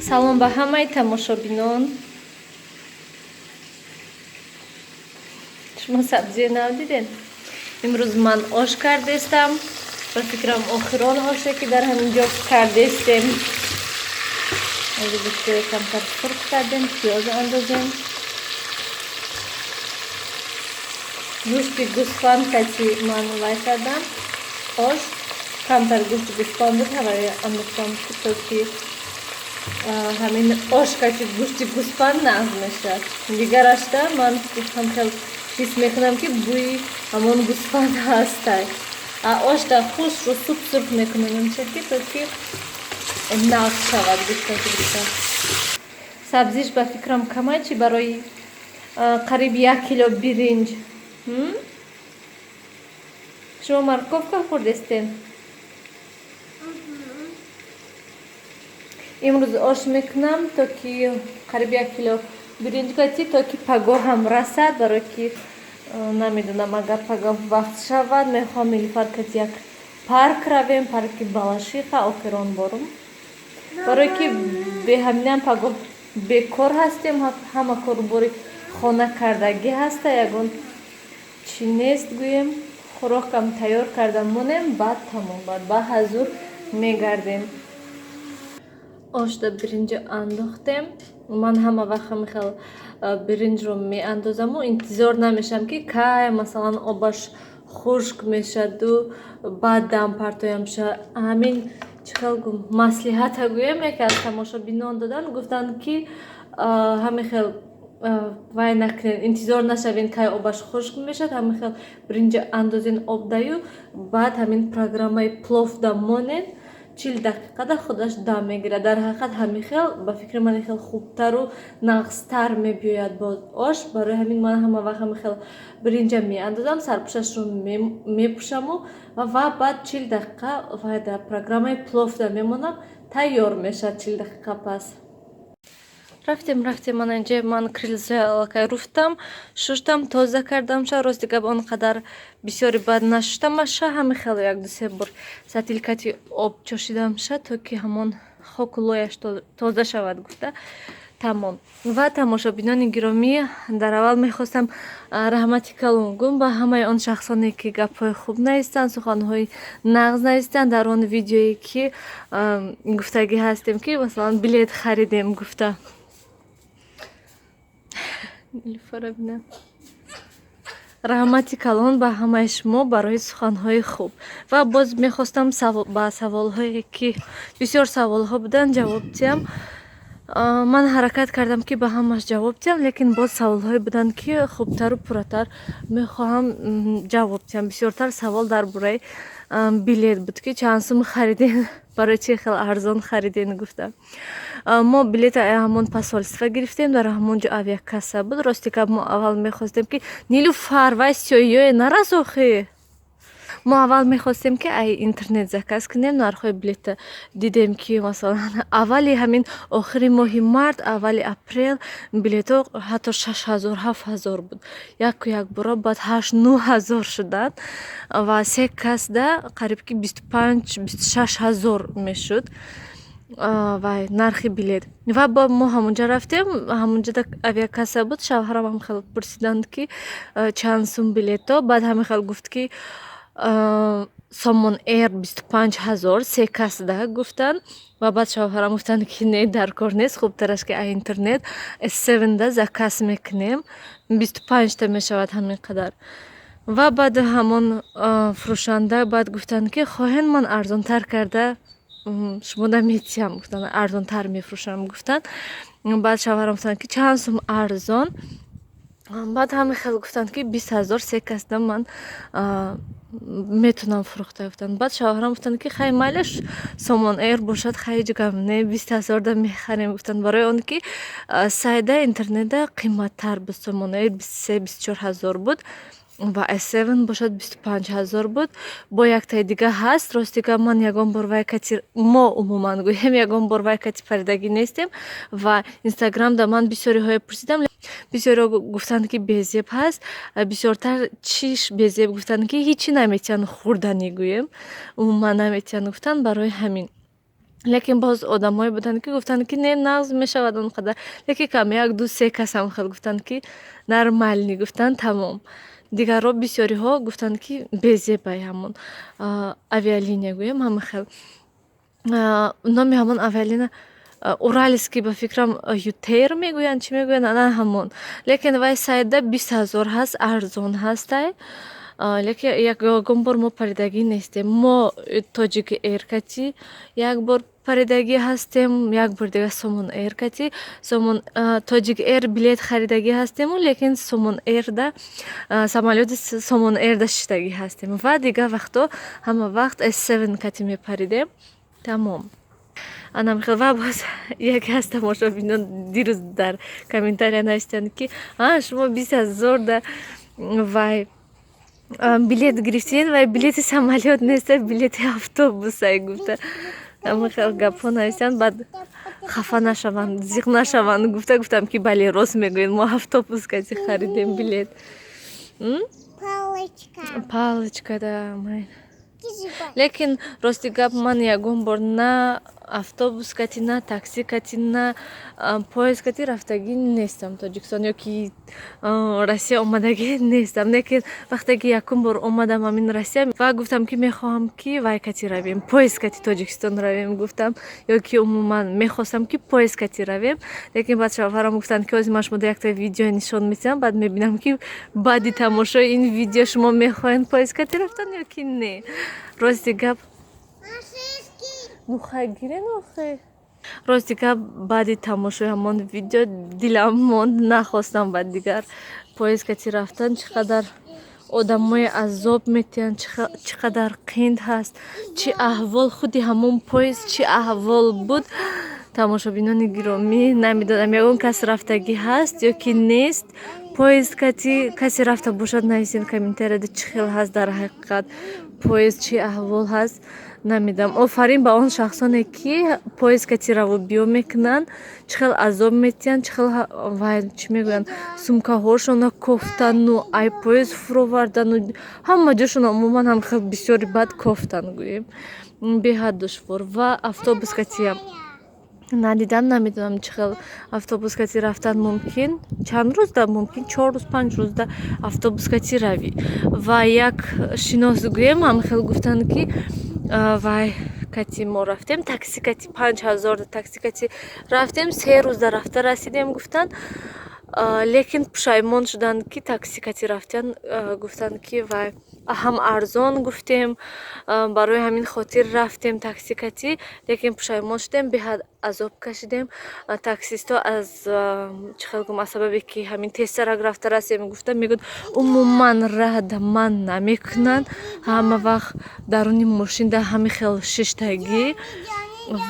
салом ба ҳамаи тамошобинон. шумо сабзие навдиден? имрӯз ман ош кардестам. ба фикрам охирон оше ки дар ҳамин ҷо кардестем. камтар сурх кардем, пиёз андозем. гӯшти гӯсфанд качи ман вай кардам. ош камтар гӯшти гӯсфанд буд, ҳаваи андохтам то ки ҳамин ош качи гӯшти гӯсфанд нағз мешавад. дигарашда ман хел ҳис мекунам ки бӯи ҳамон гӯсфанд ҳастай. ошда хушру суп сурх мекунам имшакли то ки нағз шавад гӯштаки бисар. сабзиш ба фикрам камай чи барои қариб 1 кило биринҷ. шумо морковка хӯрдестем? имрӯз ош мекунам то ки қариб 1 кило биринҷ гати то ки пагоҳам расад. барое ки намедонам агар пагоҳ вақт шавад мехоҳам илфаркати як парк равем, парки балашиқа охирон борум. барое ки беҳаминам пагоҳ бекор ҳастем, ҳама корубори хона кардагӣ ҳаста. ягон чӣ нест гӯем хӯрокам тайёр карда монем, баъд тамом баъд ба ҳазур мегардем. ошда биринҷа андохтем. ман ҳама вақт ҳамихел биринҷро меандозаму интизор намешам ки кай масалан обаш хушк мешаду баъд дам партоям ша. ҳамин чихел маслиҳата гӯем яке аз тамошобинон додан, гуфтанд ки ҳамихел вай накунед, интизор нашавен кай обаш хушк мешавад, ҳамихел биринҷа андозен обдаю баъд ҳамин программаи пловда монед 40 дақиқада худаш дам мегирад. дар ҳақиқат ҳамихел ба фикри ман хел хубтару нағзтар мебиёяд бо ош. барои ҳамин ман ҳама вақт ҳамихел биринҷа меандозам, сарпӯшашро мепӯшаму ва баъд 40 дақиқа вай дар программаи пловда мемонам, тайёр мешавад 40 дақиқа пас. рафтем анаҷа ман крилзалакай руфтам, шуштам, тоза кардамша. рости гап он қадар бисёри бад нашуштамаша, ҳамихел 1-2 бор сатилкати об чошидамша то ки ҳамон хоку лояш тоза шавад гуфта тамом. ва тамошобинони гиромӣ, дар аввал мехостам раҳмати калон гӯм ба ҳамаи он шахсоне ки гапҳои хуб наистанд, суханҳои нағз наистанд. дар он видеое ки гуфтагӣ ҳастем ки масалан билет харидем гуфта раҳмати калон ба ҳамаи шумо барои суханҳои хуб. ва боз мехостам ба саволҳое ки бисёр саволҳо буданд ҷавоб диҳам. ман ҳаракат кардам ки ба ҳамаш ҷавоб диҳам, лекин боз саволҳое буданд ки хубтару пурратар мехоҳам ҷавоб диҳам. бисёртар савол дар бораи билет буд ки чанд сум хариден, барои чи хел арзон хариден гуфта. мо билета ҳамон посольства гирифтем, дар ҳамон ҷо авиакасса буд. рости гап мо аввал мехостем ки нилуфар вай сёёе нарас охи. мо аввал мехостем ки ай интернет заказ кунем. нархҳои билета дидем ки масалан аввали ҳамин охири моҳи март, аввали апрел билетҳо ҳатто 6000-7000 буд. як бора баъд 8-9 шуданд ва се касда қариб ки 25-26 ҳазор мешуд вай нархи билет. ва ба мо ҳамонҷа рафтем, ҳамонҷада авиакасса буд. шавҳарам ҳамихел пурсиданд ки чанд сум билето. баъд ҳамихел гуфт ки Somon Air 25000 се касда гуфтанд. ва баъд шавҳарам гуфтанд ки не, дар кор нест, хубтараш ки интернет S7да заказ мекунем, 25та мешавад ҳамин қадар. ва баъд ҳамон фурӯшанда баъд гуфтанд ки хоҳен ман арзонтар карда шумо наметиҳам, гуфтанд арзонтар мефурӯшам гуфтанд. баъд шавҳарам гуфтанд ки чанд сум арзон. баъд ҳамихел гуфтанд ки 20000 се касда ман метунам фурӯхта гуфтанд. баъд шавҳарам гуфтанд ки хай майлаш Somon Air бошад, хай гам не 20000 мехарем гуфтанд. барои он ки сайда интернетда қиматтар буд. Somon Air 23-24 ҳазор буд ва S7 бошад 25000 буд. бо яктаи дига ҳаст. рости гап ман ягон бор вай кати, мо умуман гӯем ягон бор вай кати паридагӣ нестем. ва инстаграмда ман бисёриҳое пурсидам, бисёриҳо гуфтанд ки безеб ҳаст. бисёртар чиш безеб гуфтанд ки ҳичи наметиҳанд хӯрданӣ гӯем, умуман наметиҳанд гуфтанд. барои ҳамин лекин боз одамое буданд ки гуфтанд ки не нағз мешавад он қадар. Лекин кам як ду се касам хел гуфтанд ки нормальни, гуфтанд тамом. Дигарро бисёриҳо гуфтанд ки безебай ҳамон авиалиния гӯем ҳама хел. Номи ҳамон авиалиния Уральский ба фикрам Ютейр мегӯянд, чӣ мегӯянд, ана ҳамон. Лекин вай сайда 20,000 ҳаст, арзон ҳастай. Лекин ягон бор мо паридагӣ нестем. Мо Тоҷик Эйр кати як бор паридагӣ ҳастем, як бор дига Сомон Эйр кати. Сомон Тоҷик Эйр билет харидагӣ ҳастему, лекин Сомон Эйрда самолёти Сомон Эйрда шиштагӣ ҳастем. Ва дига вақто ҳама вақт S7 кати мепаридем. Тамом. Анам хел ва боз яке аз тамошобинон дирӯз дар комментария навистанд ки шумо 20,000 да вай билет гирифтин, вай билети самолёт нестай, билети автобусай гуфта. Ама хел гапҳо нависанд, баъд хафа нашаванд, зиқ нашаванд. Гуфтам ки бале рост мегӯед, мо автобус кати харидем билет. Палочка да май. Лекин рости гап ман ягон бор на автобус кати, на такси кати, на поезд кати рафтагӣ нестам Тоҷикистон ёки Россия омадагӣ нестам. Лекин вақте ки якум бор омадам амин Россия ва гуфтам ки мехоҳам ки вай кати равем, поезд кати Тоҷикистон равем гуфтам, ёки умуман мехостам ки поезд кати равем. Лекин баъд шавҳарам гуфтанд ки озӣ ман шумо якта видео нишон медиҳам, баъд мебинам ки баъди тамошои ин видео шумо мехоҳед поезд кати рафтан ёки не. Рости гап рости гап баъди тамошои ҳамон видео дилам монд, нахостам баъд дигар поезд кати рафтан. Чӣ қадар одамои азоб метиҳанд, чӣ қадар қинд ҳаст, чӣ аҳвол, худи ҳамон поезд чӣ аҳвол буд. Тамошобинони гиромӣ, намедонам ягон кас рафтагӣ ҳаст ёки нест. Поезд кати касе рафта бошад, нависед комментарияда чӣ хел ҳаст дар ҳақиқат, поезд чӣ аҳвол ҳаст. Намедам. Офарин ба он шахсоне ки поезд кати равобиё мекунанд, чӣ хел азоб метиҳанд, чӣ хел вай чӣ мегӯянд, сумкаҳошона кофтану ай поезд фуровардану ҳама ҷошона умуман ҳам хел бисёри бад кофтан гӯем. Беҳад душвор. Ва автобус катиам надидам, намедонам чӣ хел автобус кати рафтан мумкин. Чанд рӯзда мумкин 4 рӯз 5 рӯзда автобус кати равӣ. Ва як шинос гӯем ҳам хел гуфтанд ки вай кати мо рафтем такси кати 5,000 да такси кати рафтем, 3 рӯзда рафта расидем гуфтанд. Лекин пушаймон шуданд ки такси кати рафтан, гуфтанд ки вай ҳам арзон гуфтем, барои ҳамин хотир рафтем такси кати, лекин пушаймон шудем, беҳад азоб кашидем. Таксисто аз чӣ хел гум аз сабабе ки ҳамин тезтарак рафта расем гуфта мегӯяд умуман рада ман намекунанд, ҳама вақт даруни мошинда ҳами хел шиштагӣ.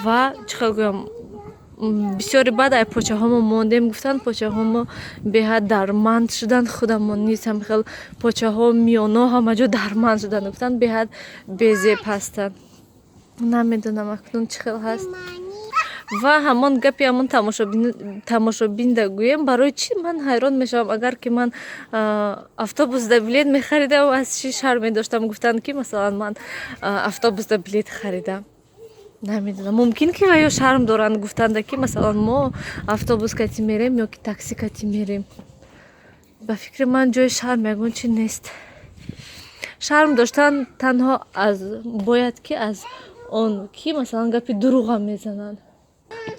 Ва чӣ хел гӯям, бисёри баъд ай почаҳомо мондем гуфтанд, почаҳомо беҳад дарманд шуданд, худамон низ ҳам хел почаҳо миёно ҳама ҷо дарманд шуданд гуфтанд, беҳад безеб ҳастанд. Намедонам акнун чӣ хел ҳаст. Ва ҳамон гапи ҳамон тамошобинда гӯем, барои чӣ ман ҳайрон мешавам, агар ки ман автобусда билет мехаридам, аз чӣ шарм медоштам гуфтанд ки масалан ман автобусда билет харидам. Намедонам, мумкин ки ва ё шарм доранд гуфтанда ки масалан мо автобус кати мерем ёки такси кати мерем. Ба фикри ман ҷои шарм ягон чӣ нест. Шарм доштан танҳо бояд ки аз он ки масалан гапи дурӯғам мезананд.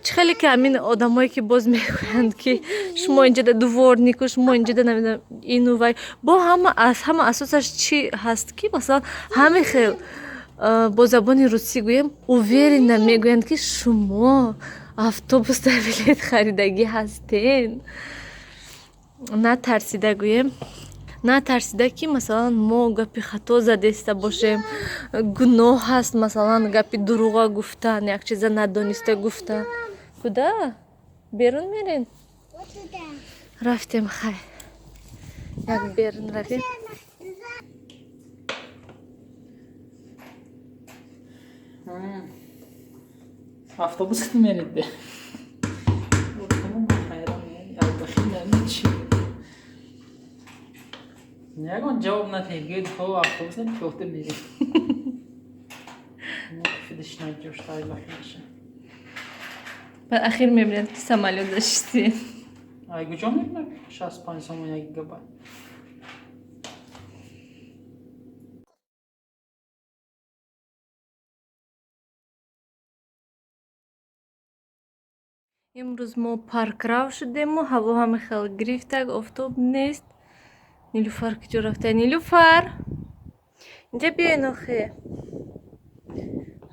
Чӣ хеле ки ҳамин одамое ки боз мегӯянд ки шумо инҷода дворнику, шумо инҷода намедонам ину вай, бо ҳама асосаш чӣ ҳаст ки масалан ҳамин хел бо забони русӣ гӯем, уверена мегӯянд ки шумо автобусда билет харидагӣ ҳастен. Натарсида гӯем, натарсида ки масалан мо гапи хато задеста бошем, гуноҳ ҳаст масалан гапи дурӯға гуфтан, як чиза надониста гуфтан. Куда? Берун мерен? Рафтем хай. Як берун равем. Автобус мериде. ягон ҷавоб натегӯед ҳо автобусам пехта мерем. Фидиш наҷоштай бахиша. ахир мебинад ки самолёт дашти. Айгуҷо мебинам 65 сомон 1 гигабайт. имрӯз мо паркрав шудему, ҳаво ҳама хел гирифтак, офтоб нест. Нилуфар киҷо рафта? Нилуфар, инҷа биёин охе.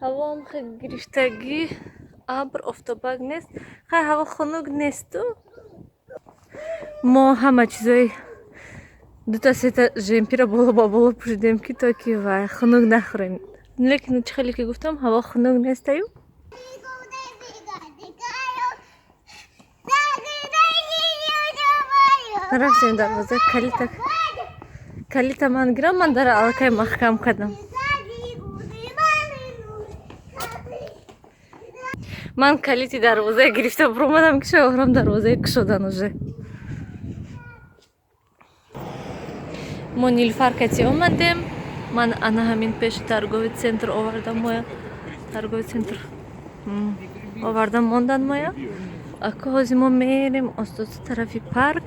ҳаво ҳам хел гирифтагӣ, абр, офтобак нест. Хай ҳаво хунук несту? Мо ҳама чизои дута сета жемпира боло ба боло пӯшидем ки то ки вай хунук нахӯрем. Лекин чӣ хеле ки гуфтам, ҳаво хунук нестаю. рафтем дарвоза, калита ман гирам, ман дара аллакай маҳкам кардам. ман калити дарвоза гирифта буромадам ки шавҳарам дарвозаи кушодан уже. мо Нилуфаркати омадем. Ман ана ҳамин пеши торговый центр овардам моя. Торговый центр овардам мондан моя. Ака ҳозир мо мерем остоси тарафи парк.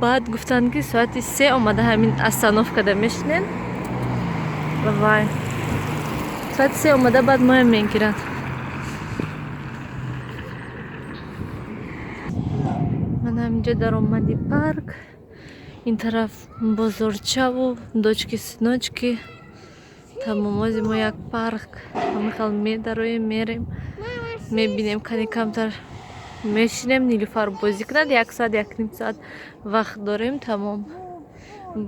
Баъд гуфтанд ки соати 3 омада ҳамин остановкада мешинен. Вай. Соати 3 омада баъд моя мегирад. ман ҳаминҷа дар омади парк. ин тараф бозорчаву дочки синочки. Тамом ҳозир мо як парк ҳамахел медароем, мерем, мебинем, кани камтар мешинем, Нилуфар бозӣ кунад. 1 соат 1 соат вақт дорем. Тамом.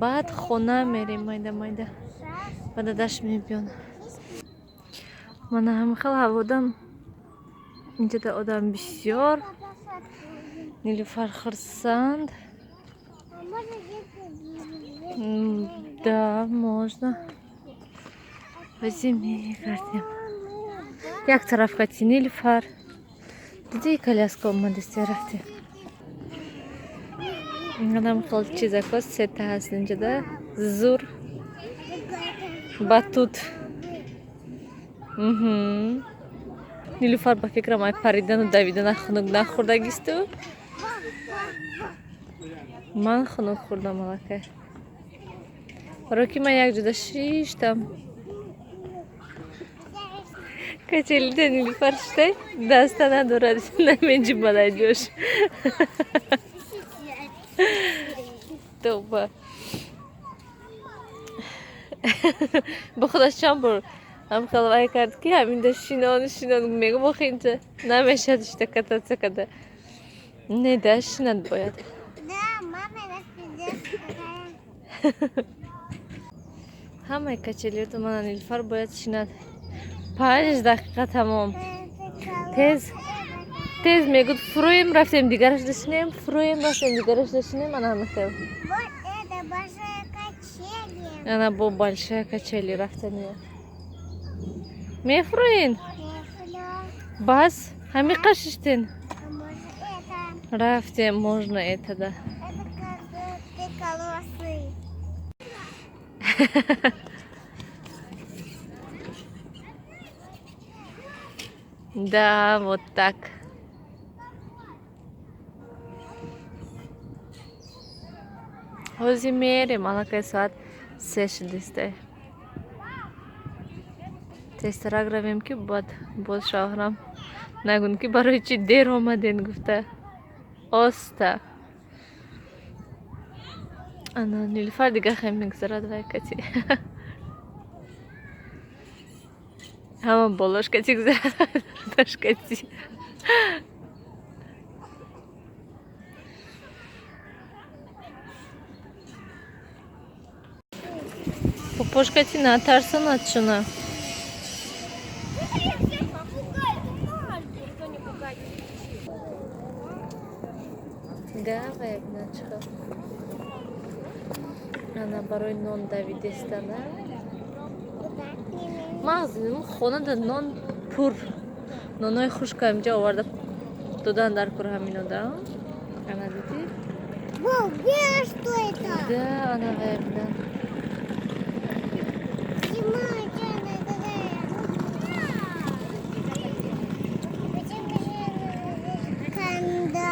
Баъд хона мерем майда ба дадаш мебиён. мана ҳамахел ҳаводам. инҷода одам бисёр. Нилуфар хурсанд. Да, можно. Возьми, як тараф кати, Нилуфар. Диди коляска омадасти рафти. Инам хел чизакос сета ҳаст инҷода. Зур. Батут. Нилуфар ба фикрам ай паридану давидану хунук нахӯрдагисту? ман хунук хӯрдам аллакай. Роки ман як ҷода шиштам. Качелида Нилуфар шитай? Даста надорад, намеҷибад айҷош. Тоба. ба худаш чанд бор ҳамхел вай кард ки ҳаминда шинон мегӯ бохинҷа намешад ишта катацакада. Не, да шинад бояд. ҳамаи качелиёту мана Нилуфар бояд шинад. 5 дақиқа тамом. Тез мегӯд фурӯем рафтем дигараш дашинем, фурӯем рафтем дигараш дашинем. Ана ҳамахел. Ана бо большая качели рафтания. Мефурӯин? Бас ҳами қашиштен. Рафтем, можно это, да. Да, вот так. ҳозир мерем, аллакай соат 3 шудистай. Тезтарак равем ки баъд боз шавҳарам нагӯн ки барои чӣ дер омаден гуфта. Оста. ана Нилуфар дига хем мегзарад вай кати. ҳама болош кати гузарад. Даш кати. Попош кати натарсанад шуна. Давай, начал. Ана барои нон давидестана. мағзин хонада нон пур. Нонои хушка инҷа оварда додан дар кур ҳаминода. Ана диди? Что это? Да, ана вайбда. Панда.